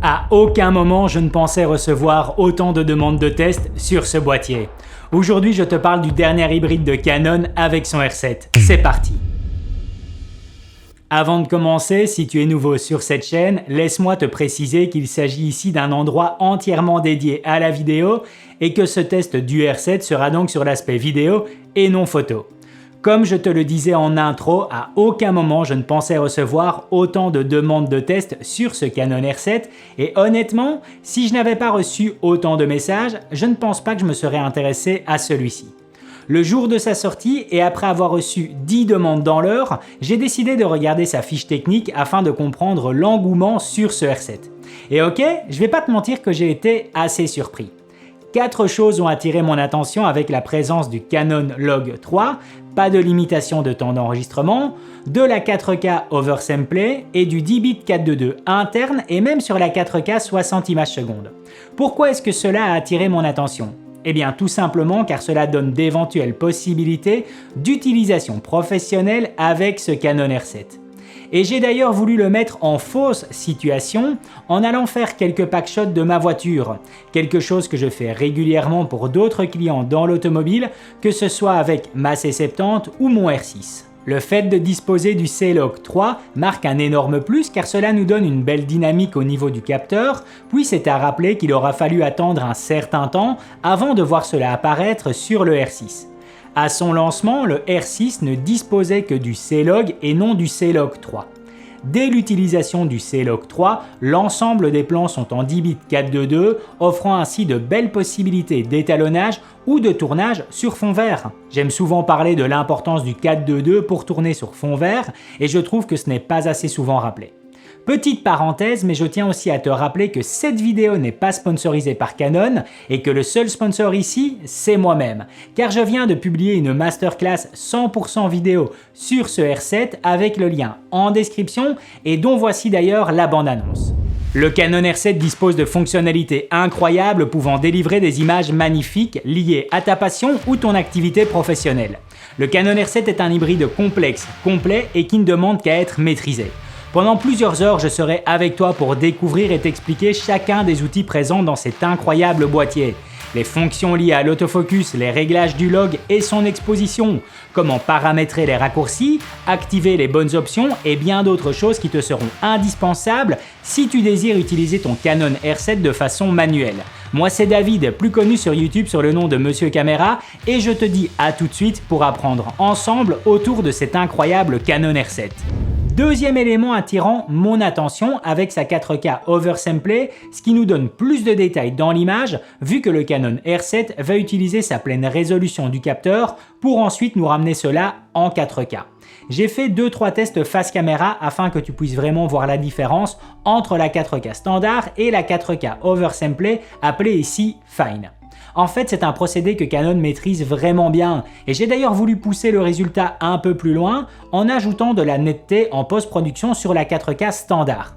À aucun moment je ne pensais recevoir autant de demandes de test sur ce boîtier. Aujourd'hui je te parle du dernier hybride de Canon avec son R7. C'est parti! Avant de commencer, si tu es nouveau sur cette chaîne, laisse-moi te préciser qu'il s'agit ici d'un endroit entièrement dédié à la vidéo et que ce test du R7 sera donc sur l'aspect vidéo et non photo. Comme je te le disais en intro, à aucun moment je ne pensais recevoir autant de demandes de tests sur ce Canon R7 et honnêtement, si je n'avais pas reçu autant de messages, je ne pense pas que je me serais intéressé à celui-ci. Le jour de sa sortie et après avoir reçu 10 demandes dans l'heure, j'ai décidé de regarder sa fiche technique afin de comprendre l'engouement sur ce R7. Et ok, je vais pas te mentir que j'ai été assez surpris. 4 choses ont attiré mon attention avec la présence du Canon Log 3, pas de limitation de temps d'enregistrement, de la 4K oversamplé et du 10 bits 422 interne et même sur la 4K 60 images secondes. Pourquoi est-ce que cela a attiré mon attention ? Eh bien tout simplement car cela donne d'éventuelles possibilités d'utilisation professionnelle avec ce Canon R7. Et j'ai d'ailleurs voulu le mettre en fausse situation en allant faire quelques packshots de ma voiture, quelque chose que je fais régulièrement pour d'autres clients dans l'automobile, que ce soit avec ma C70 ou mon R6. Le fait de disposer du C-Log 3 marque un énorme plus car cela nous donne une belle dynamique au niveau du capteur, puis c'est à rappeler qu'il aura fallu attendre un certain temps avant de voir cela apparaître sur le R6. À son lancement, le R6 ne disposait que du C-Log et non du C-Log 3. Dès l'utilisation du C-Log 3, l'ensemble des plans sont en 10 bits 422, offrant ainsi de belles possibilités d'étalonnage ou de tournage sur fond vert. J'aime souvent parler de l'importance du 422 pour tourner sur fond vert et je trouve que ce n'est pas assez souvent rappelé. Petite parenthèse, mais je tiens aussi à te rappeler que cette vidéo n'est pas sponsorisée par Canon et que le seul sponsor ici, c'est moi-même. Car je viens de publier une masterclass 100% vidéo sur ce R7 avec le lien en description et dont voici d'ailleurs la bande-annonce. Le Canon R7 dispose de fonctionnalités incroyables pouvant délivrer des images magnifiques liées à ta passion ou ton activité professionnelle. Le Canon R7 est un hybride complexe, complet et qui ne demande qu'à être maîtrisé. Pendant plusieurs heures, je serai avec toi pour découvrir et t'expliquer chacun des outils présents dans cet incroyable boîtier. Les fonctions liées à l'autofocus, les réglages du log et son exposition, comment paramétrer les raccourcis, activer les bonnes options et bien d'autres choses qui te seront indispensables si tu désires utiliser ton Canon R7 de façon manuelle. Moi c'est David, plus connu sur YouTube sur le nom de Monsieur Caméra et je te dis à tout de suite pour apprendre ensemble autour de cet incroyable Canon R7. Deuxième élément attirant mon attention avec sa 4K oversamplé, ce qui nous donne plus de détails dans l'image vu que le Canon R7 va utiliser sa pleine résolution du capteur pour ensuite nous ramener cela en 4K. J'ai fait 2-3 tests face caméra afin que tu puisses vraiment voir la différence entre la 4K standard et la 4K oversamplé appelée ici Fine. En fait, c'est un procédé que Canon maîtrise vraiment bien et j'ai d'ailleurs voulu pousser le résultat un peu plus loin en ajoutant de la netteté en post-production sur la 4K standard.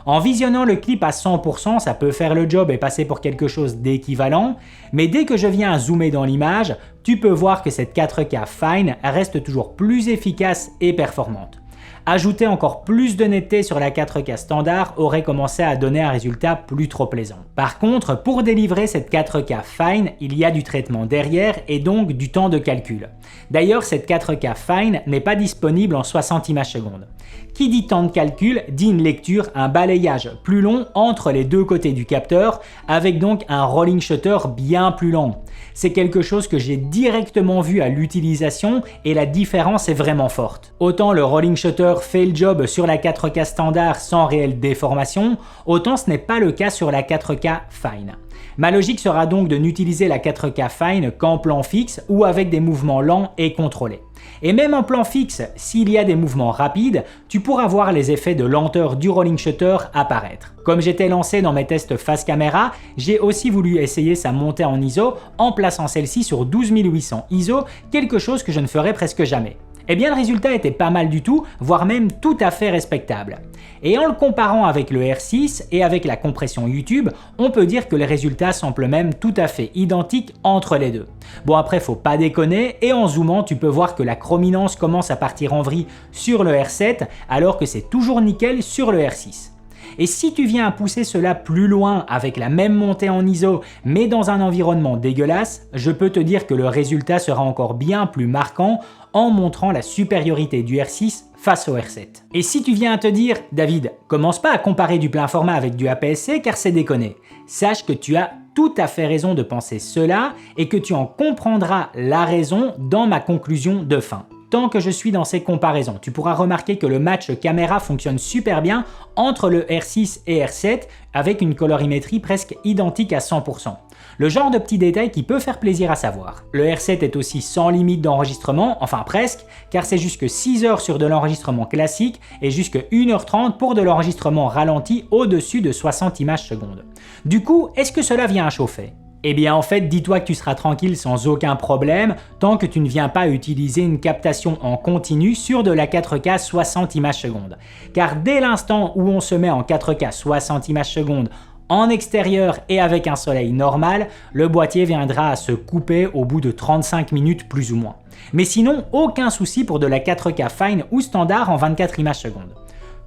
En visionnant le clip à 100%, ça peut faire le job et passer pour quelque chose d'équivalent, mais dès que je viens à zoomer dans l'image, tu peux voir que cette 4K Fine reste toujours plus efficace et performante. Ajouter encore plus de netteté sur la 4K standard aurait commencé à donner un résultat plus trop plaisant. Par contre, pour délivrer cette 4K Fine, il y a du traitement derrière et donc du temps de calcul. D'ailleurs, cette 4K Fine n'est pas disponible en 60 images secondes. Qui dit temps de calcul dit une lecture, un balayage plus long entre les deux côtés du capteur, avec donc un rolling shutter bien plus lent. C'est quelque chose que j'ai directement vu à l'utilisation et la différence est vraiment forte. Autant le rolling shutter fait le job sur la 4K standard sans réelle déformation, autant ce n'est pas le cas sur la 4K Fine. Ma logique sera donc de n'utiliser la 4K Fine qu'en plan fixe ou avec des mouvements lents et contrôlés. Et même en plan fixe, s'il y a des mouvements rapides, tu pourras voir les effets de lenteur du rolling shutter apparaître. Comme j'étais lancé dans mes tests face caméra, j'ai aussi voulu essayer sa montée en ISO en plaçant celle-ci sur 12800 ISO, quelque chose que je ne ferais presque jamais. Eh bien le résultat était pas mal du tout, voire même tout à fait respectable. Et en le comparant avec le R6 et avec la compression YouTube, on peut dire que les résultats semblent même tout à fait identiques entre les deux. Bon après faut pas déconner et en zoomant tu peux voir que la chrominance commence à partir en vrille sur le R7 alors que c'est toujours nickel sur le R6. Et si tu viens à pousser cela plus loin avec la même montée en ISO mais dans un environnement dégueulasse, je peux te dire que le résultat sera encore bien plus marquant en montrant la supériorité du R6 face au R7. Et si tu viens à te dire « David, commence pas à comparer du plein format avec du APS-C car c'est déconné », sache que tu as tout à fait raison de penser cela et que tu en comprendras la raison dans ma conclusion de fin. Tant que je suis dans ces comparaisons, tu pourras remarquer que le match caméra fonctionne super bien entre le R6 et R7 avec une colorimétrie presque identique à 100%. Le genre de petit détail qui peut faire plaisir à savoir. Le R7 est aussi sans limite d'enregistrement, enfin presque, car c'est jusque 6 heures sur de l'enregistrement classique et jusque 1h30 pour de l'enregistrement ralenti au-dessus de 60 images secondes. Du coup, est-ce que cela vient à chauffer ? Eh bien en fait, dis-toi que tu seras tranquille sans aucun problème tant que tu ne viens pas utiliser une captation en continu sur de la 4K 60 images secondes. Car dès l'instant où on se met en 4K 60 images secondes en extérieur et avec un soleil normal, le boîtier viendra à se couper au bout de 35 minutes plus ou moins. Mais sinon, aucun souci pour de la 4K fine ou standard en 24 images secondes.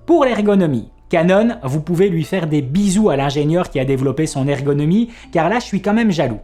Pour l'ergonomie, Canon, vous pouvez lui faire des bisous à l'ingénieur qui a développé son ergonomie, car là je suis quand même jaloux.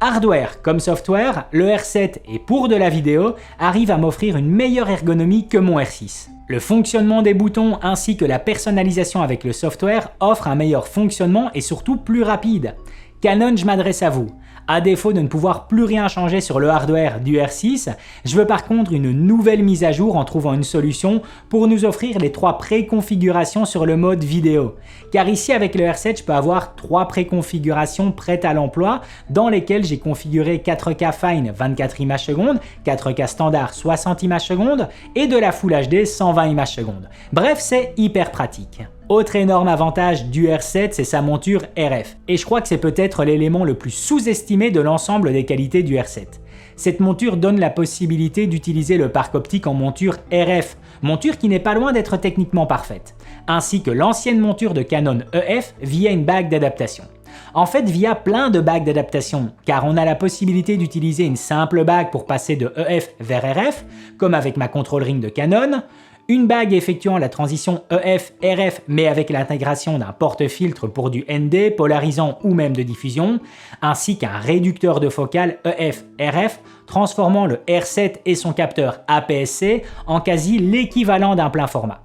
Hardware comme software, le R7 et pour de la vidéo arrive à m'offrir une meilleure ergonomie que mon R6. Le fonctionnement des boutons ainsi que la personnalisation avec le software offrent un meilleur fonctionnement et surtout plus rapide. Canon, je m'adresse à vous. À défaut de ne pouvoir plus rien changer sur le hardware du R6, je veux par contre une nouvelle mise à jour en trouvant une solution pour nous offrir les 3 préconfigurations sur le mode vidéo. Car ici avec le R7, je peux avoir 3 préconfigurations prêtes à l'emploi dans lesquelles j'ai configuré 4K Fine 24 images secondes, 4K standard 60 images secondes et de la Full HD 120 images secondes. Bref, c'est hyper pratique. Autre énorme avantage du R7, c'est sa monture RF. Et je crois que c'est peut-être l'élément le plus sous-estimé de l'ensemble des qualités du R7. Cette monture donne la possibilité d'utiliser le parc optique en monture RF, monture qui n'est pas loin d'être techniquement parfaite, ainsi que l'ancienne monture de Canon EF via une bague d'adaptation. En fait, via plein de bagues d'adaptation, car on a la possibilité d'utiliser une simple bague pour passer de EF vers RF, comme avec ma control ring de Canon, une bague effectuant la transition EF-RF mais avec l'intégration d'un porte-filtre pour du ND, polarisant ou même de diffusion, ainsi qu'un réducteur de focale EF-RF transformant le R7 et son capteur APS-C en quasi l'équivalent d'un plein format.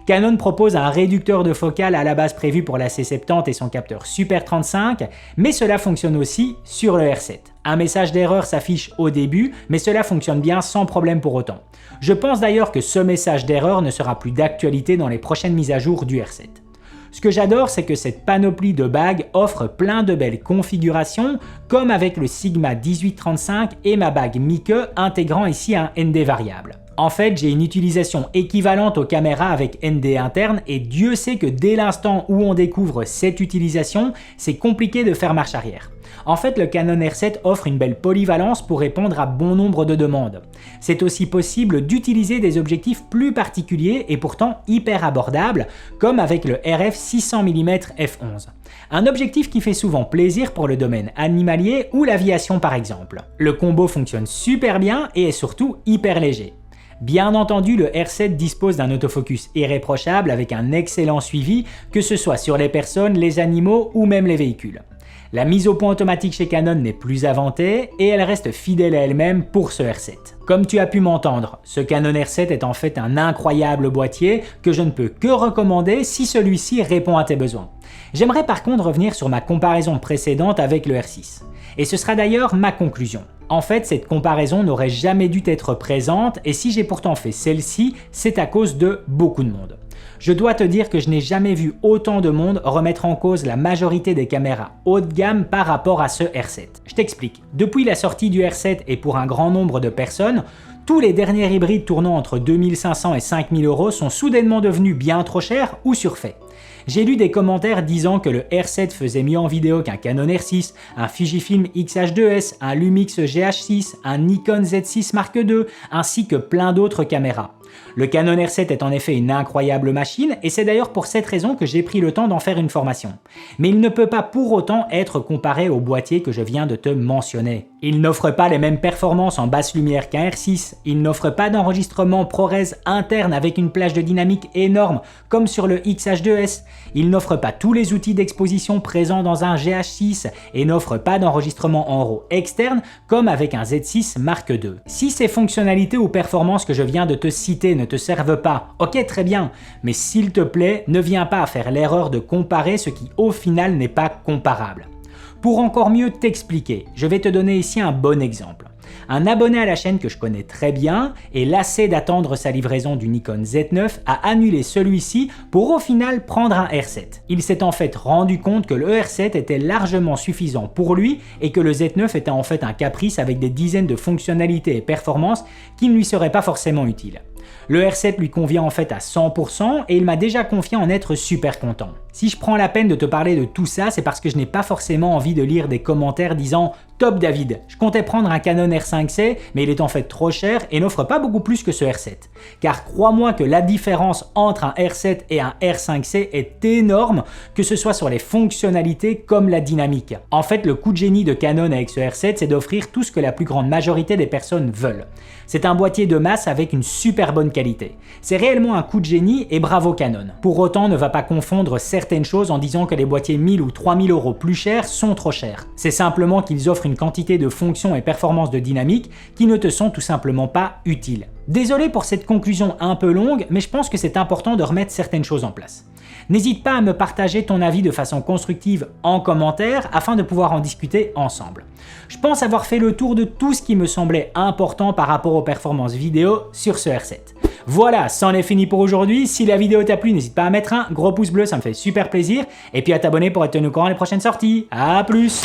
Canon propose un réducteur de focale à la base prévu pour la C70 et son capteur Super 35, mais cela fonctionne aussi sur le R7. Un message d'erreur s'affiche au début, mais cela fonctionne bien sans problème pour autant. Je pense d'ailleurs que ce message d'erreur ne sera plus d'actualité dans les prochaines mises à jour du R7. Ce que j'adore, c'est que cette panoplie de bagues offre plein de belles configurations, comme avec le Sigma 1835 et ma bague Mike intégrant ici un ND variable. En fait, j'ai une utilisation équivalente aux caméras avec ND interne et Dieu sait que dès l'instant où on découvre cette utilisation, c'est compliqué de faire marche arrière. En fait, le Canon R7 offre une belle polyvalence pour répondre à bon nombre de demandes. C'est aussi possible d'utiliser des objectifs plus particuliers et pourtant hyper abordables, comme avec le RF 600 mm f11. Un objectif qui fait souvent plaisir pour le domaine animalier ou l'aviation par exemple. Le combo fonctionne super bien et est surtout hyper léger. Bien entendu, le R7 dispose d'un autofocus irréprochable avec un excellent suivi, que ce soit sur les personnes, les animaux ou même les véhicules. La mise au point automatique chez Canon n'est plus inventée et elle reste fidèle à elle-même pour ce R7. Comme tu as pu m'entendre, ce Canon R7 est en fait un incroyable boîtier que je ne peux que recommander si celui-ci répond à tes besoins. J'aimerais par contre revenir sur ma comparaison précédente avec le R6. Et ce sera d'ailleurs ma conclusion. En fait, cette comparaison n'aurait jamais dû être présente et si j'ai pourtant fait celle-ci, c'est à cause de beaucoup de monde. Je dois te dire que je n'ai jamais vu autant de monde remettre en cause la majorité des caméras haut de gamme par rapport à ce R7. Je t'explique. Depuis la sortie du R7 et pour un grand nombre de personnes, tous les derniers hybrides tournant entre 2500 et 5000 € sont soudainement devenus bien trop chers ou surfaits. J'ai lu des commentaires disant que le R7 faisait mieux en vidéo qu'un Canon R6, un Fujifilm X-H2S, un Lumix GH6, un Nikon Z6 Mark II, ainsi que plein d'autres caméras. Le Canon R7 est en effet une incroyable machine et c'est d'ailleurs pour cette raison que j'ai pris le temps d'en faire une formation. Mais il ne peut pas pour autant être comparé au boîtier que je viens de te mentionner. Il n'offre pas les mêmes performances en basse lumière qu'un R6, il n'offre pas d'enregistrement ProRes interne avec une plage de dynamique énorme comme sur le X-H2S, il n'offre pas tous les outils d'exposition présents dans un GH6 et n'offre pas d'enregistrement en RAW externe comme avec un Z6 Mark II. Si ces fonctionnalités ou performances que je viens de te citer ne te servent pas, ok très bien, mais s'il te plaît, ne viens pas à faire l'erreur de comparer ce qui au final n'est pas comparable. Pour encore mieux t'expliquer, je vais te donner ici un bon exemple. Un abonné à la chaîne que je connais très bien et lassé d'attendre sa livraison du Nikon Z9 a annulé celui-ci pour au final prendre un R7. Il s'est en fait rendu compte que le R7 était largement suffisant pour lui et que le Z9 était en fait un caprice avec des dizaines de fonctionnalités et performances qui ne lui seraient pas forcément utiles. Le R7 lui convient en fait à 100% et il m'a déjà confié en être super content. Si je prends la peine de te parler de tout ça, c'est parce que je n'ai pas forcément envie de lire des commentaires disant « Top David, je comptais prendre un Canon R5C, mais il est en fait trop cher et n'offre pas beaucoup plus que ce R7. » Car crois-moi que la différence entre un R7 et un R5C est énorme, que ce soit sur les fonctionnalités comme la dynamique. En fait, le coup de génie de Canon avec ce R7, c'est d'offrir tout ce que la plus grande majorité des personnes veulent. C'est un boîtier de masse avec une super bonne qualité. C'est réellement un coup de génie et bravo Canon. Pour autant, ne va pas confondre certaines choses en disant que les boîtiers 1000 ou 3000 € plus chers sont trop chers. C'est simplement qu'ils offrent une quantité de fonctions et performances de dynamique qui ne te sont tout simplement pas utiles. Désolé pour cette conclusion un peu longue, mais je pense que c'est important de remettre certaines choses en place. N'hésite pas à me partager ton avis de façon constructive en commentaire afin de pouvoir en discuter ensemble. Je pense avoir fait le tour de tout ce qui me semblait important par rapport aux performances vidéo sur ce R7. Voilà, c'en est fini pour aujourd'hui. Si la vidéo t'a plu, n'hésite pas à mettre un gros pouce bleu, ça me fait super plaisir. Et puis à t'abonner pour être tenu au courant des prochaines sorties. À plus!